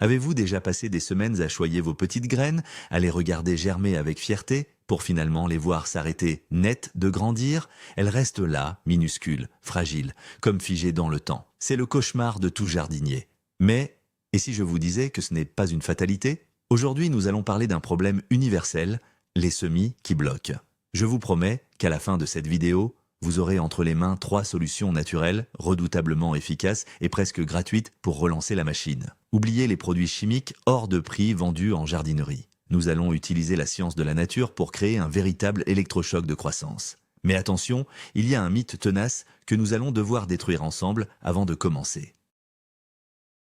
Avez-vous déjà passé des semaines à choyer vos petites graines, à les regarder germer avec fierté, pour finalement les voir s'arrêter net de grandir? Elles restent là, minuscules, fragiles, comme figées dans le temps. C'est le cauchemar de tout jardinier. Mais, et si je vous disais que ce n'est pas une fatalité? Aujourd'hui, nous allons parler d'un problème universel, les semis qui bloquent. Je vous promets qu'à la fin de cette vidéo, vous aurez entre les mains 3 solutions naturelles, redoutablement efficaces et presque gratuites pour relancer la machine. Oubliez les produits chimiques hors de prix vendus en jardinerie. Nous allons utiliser la science de la nature pour créer un véritable électrochoc de croissance. Mais attention, il y a un mythe tenace que nous allons devoir détruire ensemble avant de commencer.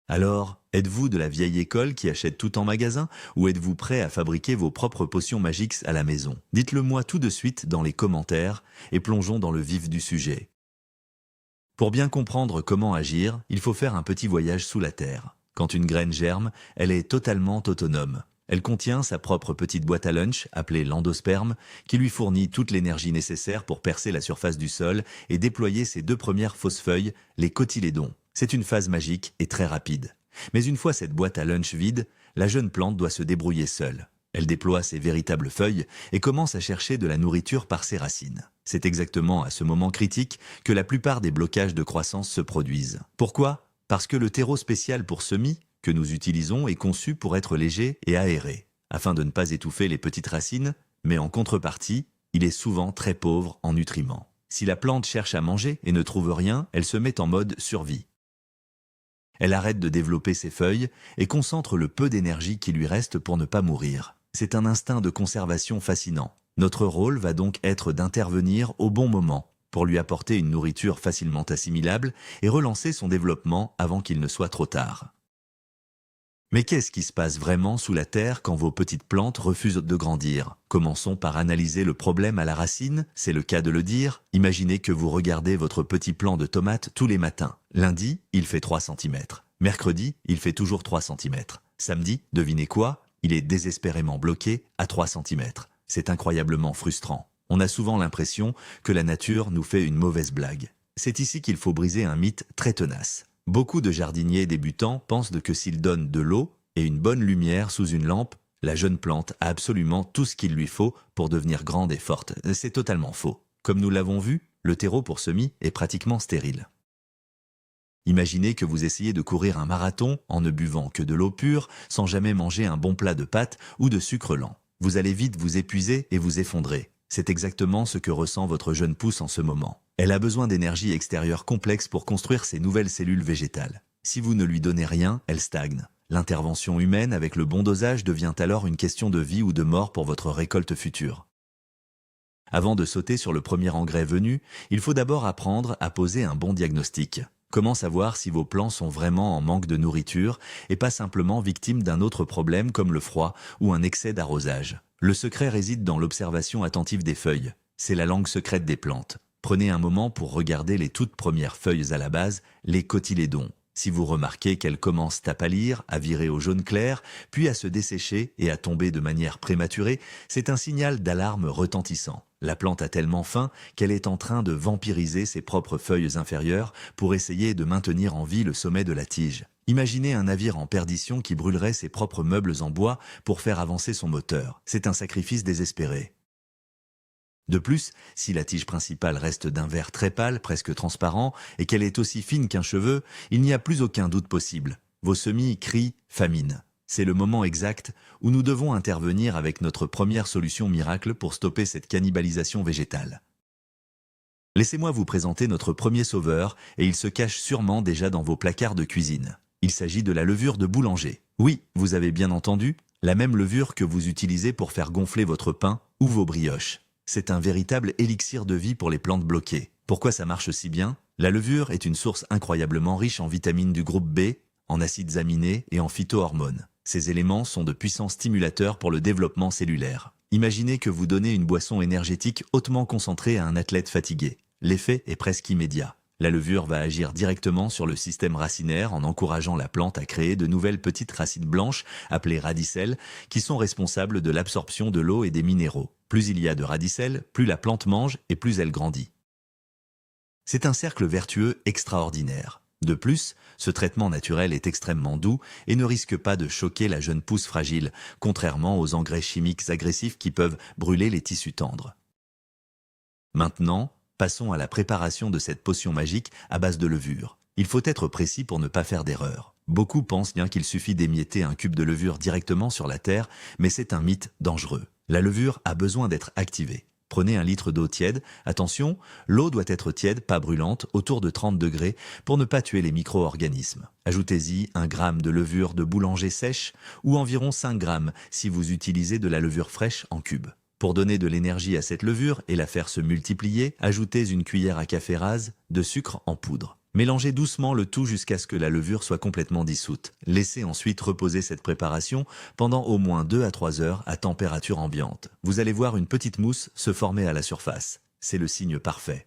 Alors, êtes-vous de la vieille école qui achète tout en magasin ou êtes-vous prêt à fabriquer vos propres potions magiques à la maison? Dites-le moi tout de suite dans les commentaires et plongeons dans le vif du sujet. Pour bien comprendre comment agir, il faut faire un petit voyage sous la terre. Quand une graine germe, elle est totalement autonome. Elle contient sa propre petite boîte à lunch, appelée l'endosperme, qui lui fournit toute l'énergie nécessaire pour percer la surface du sol et déployer ses 2 premières fausses feuilles, les cotylédons. C'est une phase magique et très rapide. Mais une fois cette boîte à lunch vide, la jeune plante doit se débrouiller seule. Elle déploie ses véritables feuilles et commence à chercher de la nourriture par ses racines. C'est exactement à ce moment critique que la plupart des blocages de croissance se produisent. Pourquoi? Parce que le terreau spécial pour semis que nous utilisons est conçu pour être léger et aéré, afin de ne pas étouffer les petites racines, mais en contrepartie, il est souvent très pauvre en nutriments. Si la plante cherche à manger et ne trouve rien, elle se met en mode survie. Elle arrête de développer ses feuilles et concentre le peu d'énergie qui lui reste pour ne pas mourir. C'est un instinct de conservation fascinant. Notre rôle va donc être d'intervenir au bon moment pour lui apporter une nourriture facilement assimilable et relancer son développement avant qu'il ne soit trop tard. Mais qu'est-ce qui se passe vraiment sous la terre quand vos petites plantes refusent de grandir? Commençons par analyser le problème à la racine, c'est le cas de le dire. Imaginez que vous regardez votre petit plant de tomates tous les matins. Lundi, il fait 3 cm. Mercredi, il fait toujours 3 cm. Samedi, devinez quoi? Il est désespérément bloqué à 3 cm. C'est incroyablement frustrant. On a souvent l'impression que la nature nous fait une mauvaise blague. C'est ici qu'il faut briser un mythe très tenace. Beaucoup de jardiniers débutants pensent que s'ils donnent de l'eau et une bonne lumière sous une lampe, la jeune plante a absolument tout ce qu'il lui faut pour devenir grande et forte. C'est totalement faux. Comme nous l'avons vu, le terreau pour semis est pratiquement stérile. Imaginez que vous essayez de courir un marathon en ne buvant que de l'eau pure, sans jamais manger un bon plat de pâtes ou de sucre lent. Vous allez vite vous épuiser et vous effondrer. C'est exactement ce que ressent votre jeune pousse en ce moment. Elle a besoin d'énergie extérieure complexe pour construire ses nouvelles cellules végétales. Si vous ne lui donnez rien, elle stagne. L'intervention humaine avec le bon dosage devient alors une question de vie ou de mort pour votre récolte future. Avant de sauter sur le premier engrais venu, il faut d'abord apprendre à poser un bon diagnostic. Comment savoir si vos plants sont vraiment en manque de nourriture et pas simplement victimes d'un autre problème comme le froid ou un excès d'arrosage? Le secret réside dans l'observation attentive des feuilles. C'est la langue secrète des plantes. Prenez un moment pour regarder les toutes premières feuilles à la base, les cotylédons. Si vous remarquez qu'elles commencent à pâlir, à virer au jaune clair, puis à se dessécher et à tomber de manière prématurée, c'est un signal d'alarme retentissant. La plante a tellement faim qu'elle est en train de vampiriser ses propres feuilles inférieures pour essayer de maintenir en vie le sommet de la tige. Imaginez un navire en perdition qui brûlerait ses propres meubles en bois pour faire avancer son moteur. C'est un sacrifice désespéré. De plus, si la tige principale reste d'un vert très pâle, presque transparent, et qu'elle est aussi fine qu'un cheveu, il n'y a plus aucun doute possible. Vos semis crient « famine ». C'est le moment exact où nous devons intervenir avec notre première solution miracle pour stopper cette cannibalisation végétale. Laissez-moi vous présenter notre premier sauveur, et il se cache sûrement déjà dans vos placards de cuisine. Il s'agit de la levure de boulanger. Oui, vous avez bien entendu, la même levure que vous utilisez pour faire gonfler votre pain ou vos brioches. C'est un véritable élixir de vie pour les plantes bloquées. Pourquoi ça marche si bien? La levure est une source incroyablement riche en vitamines du groupe B, en acides aminés et en phytohormones. Ces éléments sont de puissants stimulateurs pour le développement cellulaire. Imaginez que vous donnez une boisson énergétique hautement concentrée à un athlète fatigué. L'effet est presque immédiat. La levure va agir directement sur le système racinaire en encourageant la plante à créer de nouvelles petites racines blanches, appelées radicelles, qui sont responsables de l'absorption de l'eau et des minéraux. Plus il y a de radicelles, plus la plante mange et plus elle grandit. C'est un cercle vertueux extraordinaire. De plus, ce traitement naturel est extrêmement doux et ne risque pas de choquer la jeune pousse fragile, contrairement aux engrais chimiques agressifs qui peuvent brûler les tissus tendres. Maintenant, passons à la préparation de cette potion magique à base de levure. Il faut être précis pour ne pas faire d'erreur. Beaucoup pensent bien qu'il suffit d'émietter un cube de levure directement sur la terre, mais c'est un mythe dangereux. La levure a besoin d'être activée. Prenez 1 litre d'eau tiède. Attention, l'eau doit être tiède, pas brûlante, autour de 30 degrés, pour ne pas tuer les micro-organismes. Ajoutez-y 1 gramme de levure de boulanger sèche, ou environ 5 grammes si vous utilisez de la levure fraîche en cube. Pour donner de l'énergie à cette levure et la faire se multiplier, ajoutez 1 cuillère à café rase de sucre en poudre. Mélangez doucement le tout jusqu'à ce que la levure soit complètement dissoute. Laissez ensuite reposer cette préparation pendant au moins 2 à 3 heures à température ambiante. Vous allez voir une petite mousse se former à la surface. C'est le signe parfait.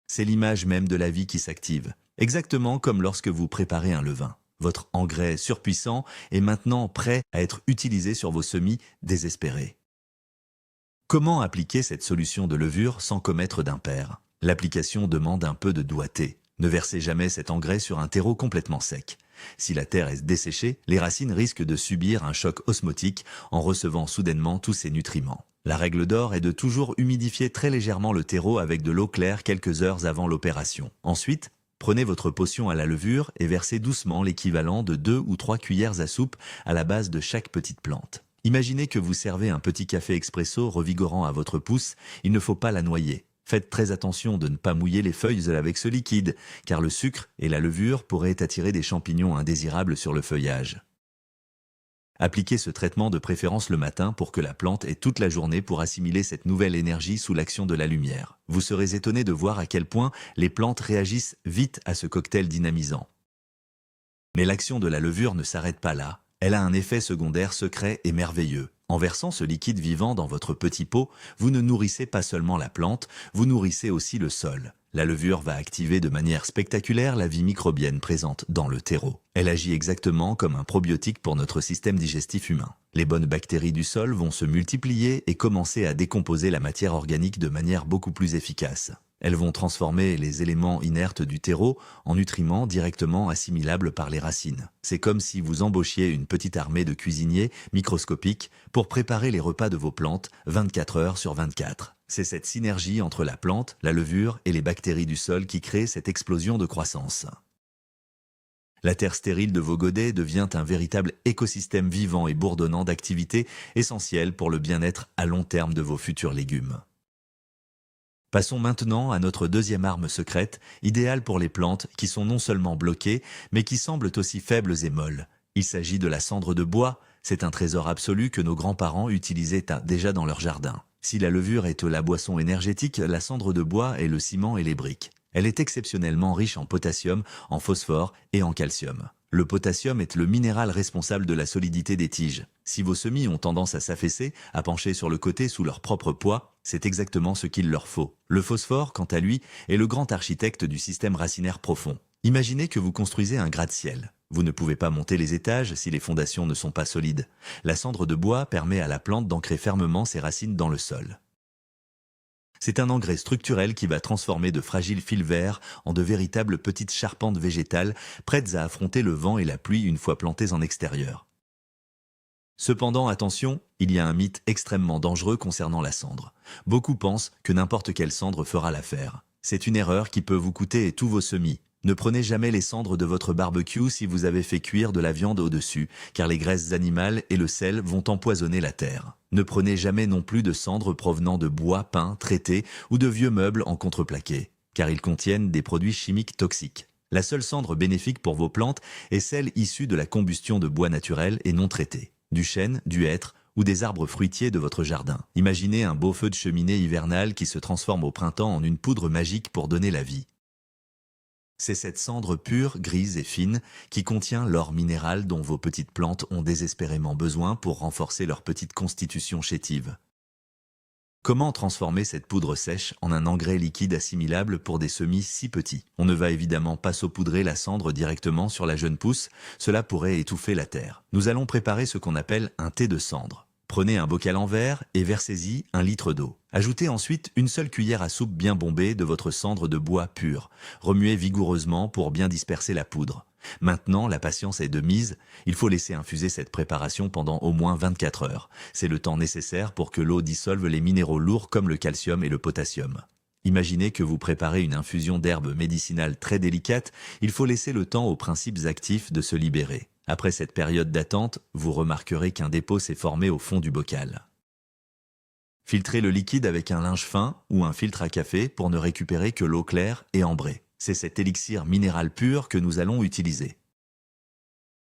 C'est l'image même de la vie qui s'active, exactement comme lorsque vous préparez un levain. Votre engrais surpuissant est maintenant prêt à être utilisé sur vos semis désespérés. Comment appliquer cette solution de levure sans commettre d'impair ? L'application demande un peu de doigté. Ne versez jamais cet engrais sur un terreau complètement sec. Si la terre est desséchée, les racines risquent de subir un choc osmotique en recevant soudainement tous ces nutriments. La règle d'or est de toujours humidifier très légèrement le terreau avec de l'eau claire quelques heures avant l'opération. Ensuite, prenez votre potion à la levure et versez doucement l'équivalent de 2 ou 3 cuillères à soupe à la base de chaque petite plante. Imaginez que vous servez un petit café expresso revigorant à votre pousse, il ne faut pas la noyer. Faites très attention de ne pas mouiller les feuilles avec ce liquide, car le sucre et la levure pourraient attirer des champignons indésirables sur le feuillage. Appliquez ce traitement de préférence le matin pour que la plante ait toute la journée pour assimiler cette nouvelle énergie sous l'action de la lumière. Vous serez étonné de voir à quel point les plantes réagissent vite à ce cocktail dynamisant. Mais l'action de la levure ne s'arrête pas là. Elle a un effet secondaire secret et merveilleux. En versant ce liquide vivant dans votre petit pot, vous ne nourrissez pas seulement la plante, vous nourrissez aussi le sol. La levure va activer de manière spectaculaire la vie microbienne présente dans le terreau. Elle agit exactement comme un probiotique pour notre système digestif humain. Les bonnes bactéries du sol vont se multiplier et commencer à décomposer la matière organique de manière beaucoup plus efficace. Elles vont transformer les éléments inertes du terreau en nutriments directement assimilables par les racines. C'est comme si vous embauchiez une petite armée de cuisiniers microscopiques pour préparer les repas de vos plantes 24 heures sur 24. C'est cette synergie entre la plante, la levure et les bactéries du sol qui crée cette explosion de croissance. La terre stérile de vos godets devient un véritable écosystème vivant et bourdonnant d'activités essentielles pour le bien-être à long terme de vos futurs légumes. Passons maintenant à notre deuxième arme secrète, idéale pour les plantes qui sont non seulement bloquées, mais qui semblent aussi faibles et molles. Il s'agit de la cendre de bois. C'est un trésor absolu que nos grands-parents utilisaient déjà dans leur jardin. Si la levure est la boisson énergétique, la cendre de bois est le ciment et les briques. Elle est exceptionnellement riche en potassium, en phosphore et en calcium. Le potassium est le minéral responsable de la solidité des tiges. Si vos semis ont tendance à s'affaisser, à pencher sur le côté sous leur propre poids, c'est exactement ce qu'il leur faut. Le phosphore, quant à lui, est le grand architecte du système racinaire profond. Imaginez que vous construisez un gratte-ciel. Vous ne pouvez pas monter les étages si les fondations ne sont pas solides. La cendre de bois permet à la plante d'ancrer fermement ses racines dans le sol. C'est un engrais structurel qui va transformer de fragiles fils verts en de véritables petites charpentes végétales prêtes à affronter le vent et la pluie une fois plantées en extérieur. Cependant, attention, il y a un mythe extrêmement dangereux concernant la cendre. Beaucoup pensent que n'importe quelle cendre fera l'affaire. C'est une erreur qui peut vous coûter tous vos semis. Ne prenez jamais les cendres de votre barbecue si vous avez fait cuire de la viande au-dessus, car les graisses animales et le sel vont empoisonner la terre. Ne prenez jamais non plus de cendres provenant de bois peint, traité ou de vieux meubles en contreplaqué, car ils contiennent des produits chimiques toxiques. La seule cendre bénéfique pour vos plantes est celle issue de la combustion de bois naturel et non traité, du chêne, du hêtre ou des arbres fruitiers de votre jardin. Imaginez un beau feu de cheminée hivernal qui se transforme au printemps en une poudre magique pour donner la vie. C'est cette cendre pure, grise et fine qui contient l'or minéral dont vos petites plantes ont désespérément besoin pour renforcer leur petite constitution chétive. Comment transformer cette poudre sèche en un engrais liquide assimilable pour des semis si petits? On ne va évidemment pas saupoudrer la cendre directement sur la jeune pousse, cela pourrait étouffer la terre. Nous allons préparer ce qu'on appelle un thé de cendre. Prenez un bocal en verre et versez-y 1 litre d'eau. Ajoutez ensuite une seule cuillère à soupe bien bombée de votre cendre de bois pur. Remuez vigoureusement pour bien disperser la poudre. Maintenant, la patience est de mise. Il faut laisser infuser cette préparation pendant au moins 24 heures. C'est le temps nécessaire pour que l'eau dissolve les minéraux lourds comme le calcium et le potassium. Imaginez que vous préparez une infusion d'herbes médicinales très délicate. Il faut laisser le temps aux principes actifs de se libérer. Après cette période d'attente, vous remarquerez qu'un dépôt s'est formé au fond du bocal. Filtrez le liquide avec un linge fin ou un filtre à café pour ne récupérer que l'eau claire et ambrée. C'est cet élixir minéral pur que nous allons utiliser.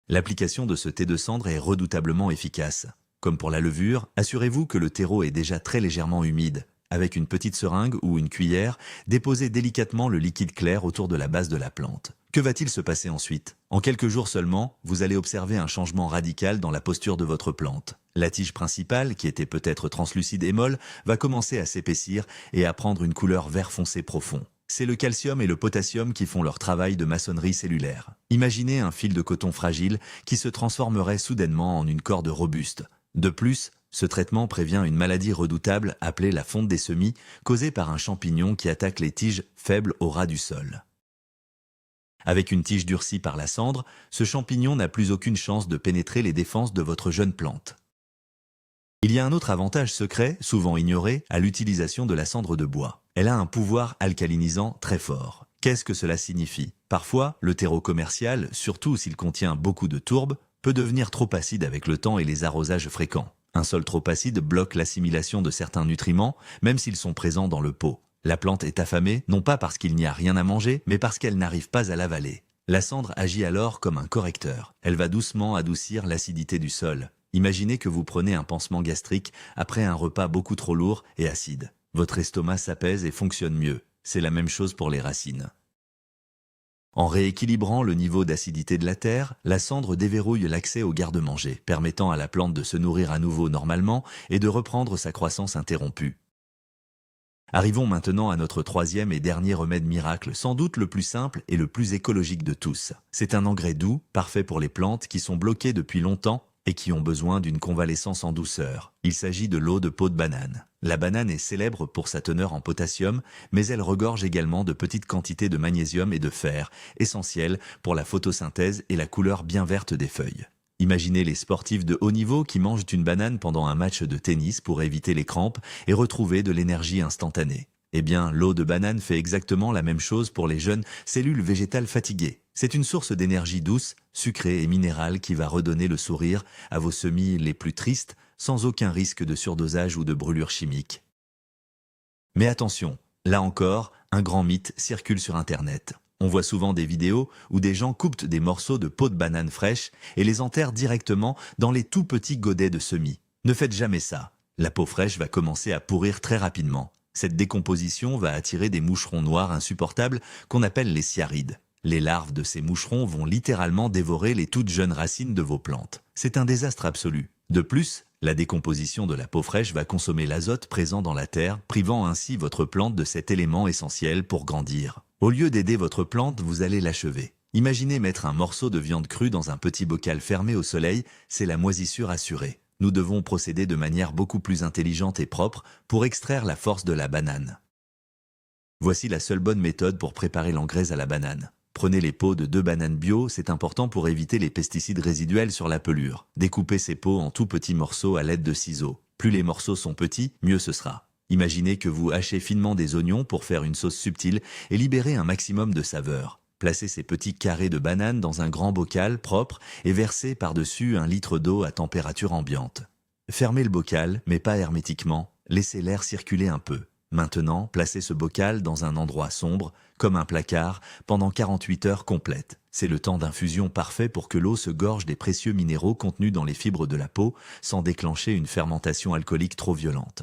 L'application de ce thé de cendre est redoutablement efficace. Comme pour la levure, assurez-vous que le terreau est déjà très légèrement humide. Avec une petite seringue ou une cuillère, déposez délicatement le liquide clair autour de la base de la plante. Que va-t-il se passer ensuite? En quelques jours seulement, vous allez observer un changement radical dans la posture de votre plante. La tige principale, qui était peut-être translucide et molle, va commencer à s'épaissir et à prendre une couleur vert foncé profond. C'est le calcium et le potassium qui font leur travail de maçonnerie cellulaire. Imaginez un fil de coton fragile qui se transformerait soudainement en une corde robuste. De plus, ce traitement prévient une maladie redoutable appelée la fonte des semis, causée par un champignon qui attaque les tiges faibles au ras du sol. Avec une tige durcie par la cendre, ce champignon n'a plus aucune chance de pénétrer les défenses de votre jeune plante. Il y a un autre avantage secret, souvent ignoré, à l'utilisation de la cendre de bois. Elle a un pouvoir alcalinisant très fort. Qu'est-ce que cela signifie? Parfois, le terreau commercial, surtout s'il contient beaucoup de tourbe, peut devenir trop acide avec le temps et les arrosages fréquents. Un sol trop acide bloque l'assimilation de certains nutriments, même s'ils sont présents dans le pot. La plante est affamée, non pas parce qu'il n'y a rien à manger, mais parce qu'elle n'arrive pas à l'avaler. La cendre agit alors comme un correcteur. Elle va doucement adoucir l'acidité du sol. Imaginez que vous prenez un pansement gastrique après un repas beaucoup trop lourd et acide. Votre estomac s'apaise et fonctionne mieux. C'est la même chose pour les racines. En rééquilibrant le niveau d'acidité de la terre, la cendre déverrouille l'accès au garde-manger, permettant à la plante de se nourrir à nouveau normalement et de reprendre sa croissance interrompue. Arrivons maintenant à notre troisième et dernier remède miracle, sans doute le plus simple et le plus écologique de tous. C'est un engrais doux, parfait pour les plantes qui sont bloquées depuis longtemps et qui ont besoin d'une convalescence en douceur. Il s'agit de l'eau de peau de banane. La banane est célèbre pour sa teneur en potassium, mais elle regorge également de petites quantités de magnésium et de fer, essentiels pour la photosynthèse et la couleur bien verte des feuilles. Imaginez les sportifs de haut niveau qui mangent une banane pendant un match de tennis pour éviter les crampes et retrouver de l'énergie instantanée. Eh bien, l'eau de banane fait exactement la même chose pour les jeunes cellules végétales fatiguées. C'est une source d'énergie douce, sucrée et minérale qui va redonner le sourire à vos semis les plus tristes sans aucun risque de surdosage ou de brûlure chimique. Mais attention, là encore, un grand mythe circule sur Internet. On voit souvent des vidéos où des gens coupent des morceaux de peau de banane fraîche et les enterrent directement dans les tout petits godets de semis. Ne faites jamais ça. La peau fraîche va commencer à pourrir très rapidement. Cette décomposition va attirer des moucherons noirs insupportables qu'on appelle les sciarides. Les larves de ces moucherons vont littéralement dévorer les toutes jeunes racines de vos plantes. C'est un désastre absolu. De plus, la décomposition de la peau fraîche va consommer l'azote présent dans la terre, privant ainsi votre plante de cet élément essentiel pour grandir. Au lieu d'aider votre plante, vous allez l'achever. Imaginez mettre un morceau de viande crue dans un petit bocal fermé au soleil, c'est la moisissure assurée. Nous devons procéder de manière beaucoup plus intelligente et propre pour extraire la force de la banane. Voici la seule bonne méthode pour préparer l'engrais à la banane. Prenez les peaux de 2 bananes bio, c'est important pour éviter les pesticides résiduels sur la pelure. Découpez ces peaux en tout petits morceaux à l'aide de ciseaux. Plus les morceaux sont petits, mieux ce sera. Imaginez que vous hachez finement des oignons pour faire une sauce subtile et libérer un maximum de saveur. Placez ces petits carrés de banane dans un grand bocal propre et versez par-dessus 1 litre d'eau à température ambiante. Fermez le bocal, mais pas hermétiquement, laissez l'air circuler un peu. Maintenant, placez ce bocal dans un endroit sombre, comme un placard, pendant 48 heures complètes. C'est le temps d'infusion parfait pour que l'eau se gorge des précieux minéraux contenus dans les fibres de la peau, sans déclencher une fermentation alcoolique trop violente.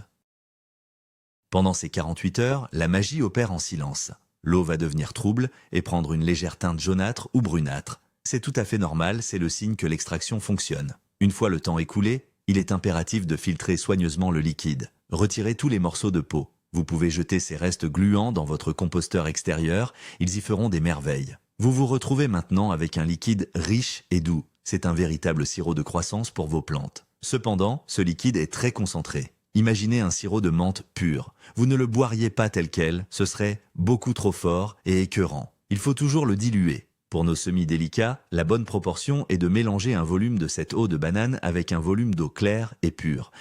Pendant ces 48 heures, la magie opère en silence. L'eau va devenir trouble et prendre une légère teinte jaunâtre ou brunâtre. C'est tout à fait normal, c'est le signe que l'extraction fonctionne. Une fois le temps écoulé, il est impératif de filtrer soigneusement le liquide. Retirez tous les morceaux de peau. Vous pouvez jeter ces restes gluants dans votre composteur extérieur, ils y feront des merveilles. Vous vous retrouvez maintenant avec un liquide riche et doux. C'est un véritable sirop de croissance pour vos plantes. Cependant, ce liquide est très concentré. Imaginez un sirop de menthe pur. Vous ne le boiriez pas tel quel, ce serait beaucoup trop fort et écœurant. Il faut toujours le diluer. Pour nos semis délicats, la bonne proportion est de mélanger un volume de cette eau de banane avec un volume d'eau claire et pure.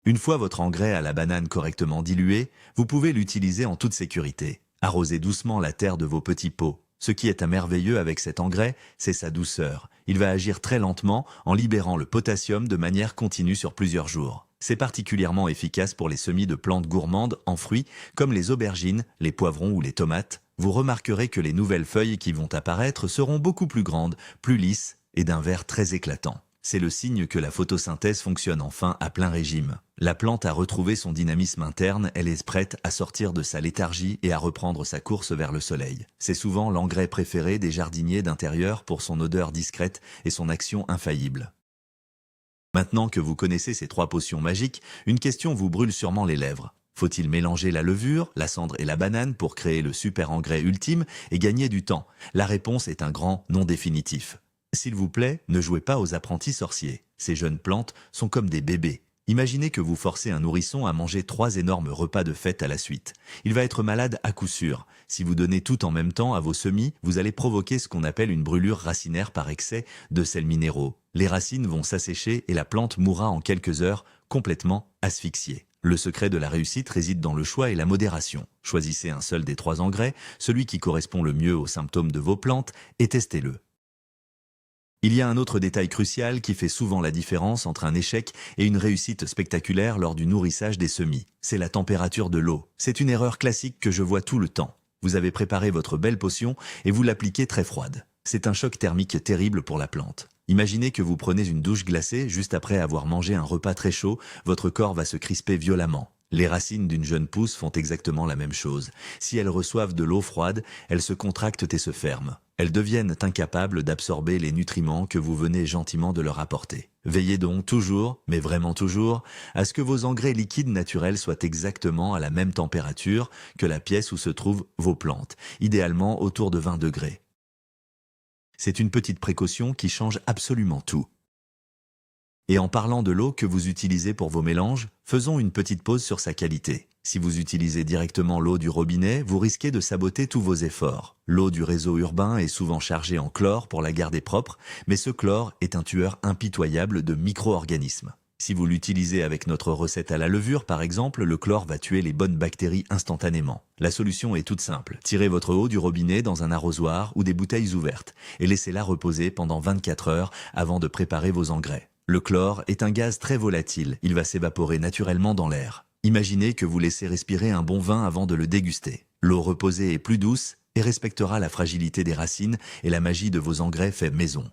Une fois votre engrais à la banane correctement dilué, vous pouvez l'utiliser en toute sécurité. Arrosez doucement la terre de vos petits pots. Ce qui est à merveilleux avec cet engrais, c'est sa douceur. Il va agir très lentement en libérant le potassium de manière continue sur plusieurs jours. C'est particulièrement efficace pour les semis de plantes gourmandes en fruits comme les aubergines, les poivrons ou les tomates. Vous remarquerez que les nouvelles feuilles qui vont apparaître seront beaucoup plus grandes, plus lisses et d'un vert très éclatant. C'est le signe que la photosynthèse fonctionne enfin à plein régime. La plante a retrouvé son dynamisme interne, elle est prête à sortir de sa léthargie et à reprendre sa course vers le soleil. C'est souvent l'engrais préféré des jardiniers d'intérieur pour son odeur discrète et son action infaillible. Maintenant que vous connaissez ces 3 potions magiques, une question vous brûle sûrement les lèvres. Faut-il mélanger la levure, la cendre et la banane pour créer le super engrais ultime et gagner du temps? La réponse est un grand non définitif. S'il vous plaît, ne jouez pas aux apprentis sorciers. Ces jeunes plantes sont comme des bébés. Imaginez que vous forcez un nourrisson à manger 3 énormes repas de fête à la suite. Il va être malade à coup sûr. Si vous donnez tout en même temps à vos semis, vous allez provoquer ce qu'on appelle une brûlure racinaire par excès de sels minéraux. Les racines vont s'assécher et la plante mourra en quelques heures, complètement asphyxiée. Le secret de la réussite réside dans le choix et la modération. Choisissez un seul des 3 engrais, celui qui correspond le mieux aux symptômes de vos plantes, et testez-le. Il y a un autre détail crucial qui fait souvent la différence entre un échec et une réussite spectaculaire lors du nourrissage des semis. C'est la température de l'eau. C'est une erreur classique que je vois tout le temps. Vous avez préparé votre belle potion et vous l'appliquez très froide. C'est un choc thermique terrible pour la plante. Imaginez que vous prenez une douche glacée juste après avoir mangé un repas très chaud, votre corps va se crisper violemment. Les racines d'une jeune pousse font exactement la même chose. Si elles reçoivent de l'eau froide, elles se contractent et se ferment. Elles deviennent incapables d'absorber les nutriments que vous venez gentiment de leur apporter. Veillez donc toujours, mais vraiment toujours, à ce que vos engrais liquides naturels soient exactement à la même température que la pièce où se trouvent vos plantes, idéalement autour de 20 degrés. C'est une petite précaution qui change absolument tout. Et en parlant de l'eau que vous utilisez pour vos mélanges, faisons une petite pause sur sa qualité. Si vous utilisez directement l'eau du robinet, vous risquez de saboter tous vos efforts. L'eau du réseau urbain est souvent chargée en chlore pour la garder propre, mais ce chlore est un tueur impitoyable de micro-organismes. Si vous l'utilisez avec notre recette à la levure, par exemple, le chlore va tuer les bonnes bactéries instantanément. La solution est toute simple. Tirez votre eau du robinet dans un arrosoir ou des bouteilles ouvertes et laissez-la reposer pendant 24 heures avant de préparer vos engrais. Le chlore est un gaz très volatile, il va s'évaporer naturellement dans l'air. Imaginez que vous laissez respirer un bon vin avant de le déguster. L'eau reposée est plus douce et respectera la fragilité des racines et la magie de vos engrais faits maison.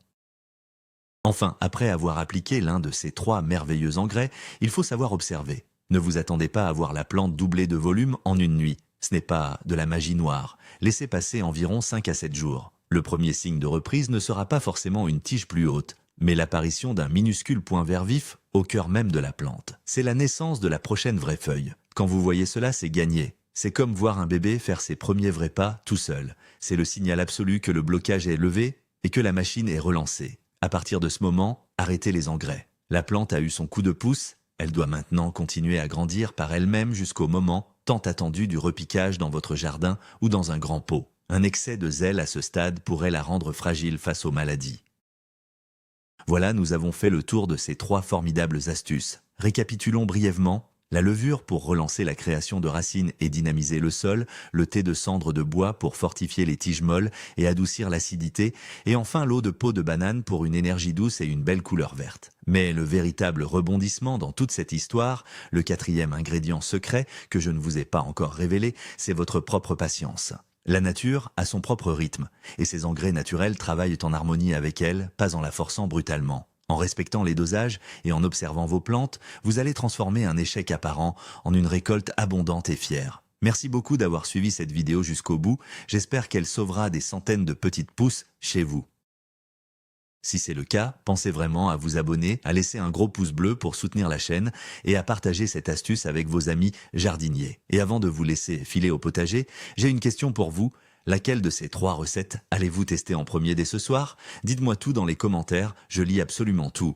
Enfin, après avoir appliqué l'un de ces 3 merveilleux engrais, il faut savoir observer. Ne vous attendez pas à voir la plante doubler de volume en une nuit. Ce n'est pas de la magie noire. Laissez passer environ 5 à 7 jours. Le premier signe de reprise ne sera pas forcément une tige plus haute, mais l'apparition d'un minuscule point vert vif au cœur même de la plante. C'est la naissance de la prochaine vraie feuille. Quand vous voyez cela, c'est gagné. C'est comme voir un bébé faire ses premiers vrais pas tout seul. C'est le signal absolu que le blocage est levé et que la machine est relancée. À partir de ce moment, arrêtez les engrais. La plante a eu son coup de pouce, elle doit maintenant continuer à grandir par elle-même jusqu'au moment tant attendu du repiquage dans votre jardin ou dans un grand pot. Un excès de zèle à ce stade pourrait la rendre fragile face aux maladies. Voilà, nous avons fait le tour de ces 3 formidables astuces. Récapitulons brièvement. La levure pour relancer la création de racines et dynamiser le sol, le thé de cendre de bois pour fortifier les tiges molles et adoucir l'acidité, et enfin l'eau de peau de banane pour une énergie douce et une belle couleur verte. Mais le véritable rebondissement dans toute cette histoire, le 4e ingrédient secret que je ne vous ai pas encore révélé, c'est votre propre patience. La nature a son propre rythme, et ses engrais naturels travaillent en harmonie avec elle, pas en la forçant brutalement. En respectant les dosages et en observant vos plantes, vous allez transformer un échec apparent en une récolte abondante et fière. Merci beaucoup d'avoir suivi cette vidéo jusqu'au bout, j'espère qu'elle sauvera des centaines de petites pousses chez vous. Si c'est le cas, pensez vraiment à vous abonner, à laisser un gros pouce bleu pour soutenir la chaîne et à partager cette astuce avec vos amis jardiniers. Et avant de vous laisser filer au potager, j'ai une question pour vous. Laquelle de ces 3 recettes allez-vous tester en premier dès ce soir? Dites-moi tout dans les commentaires, je lis absolument tout.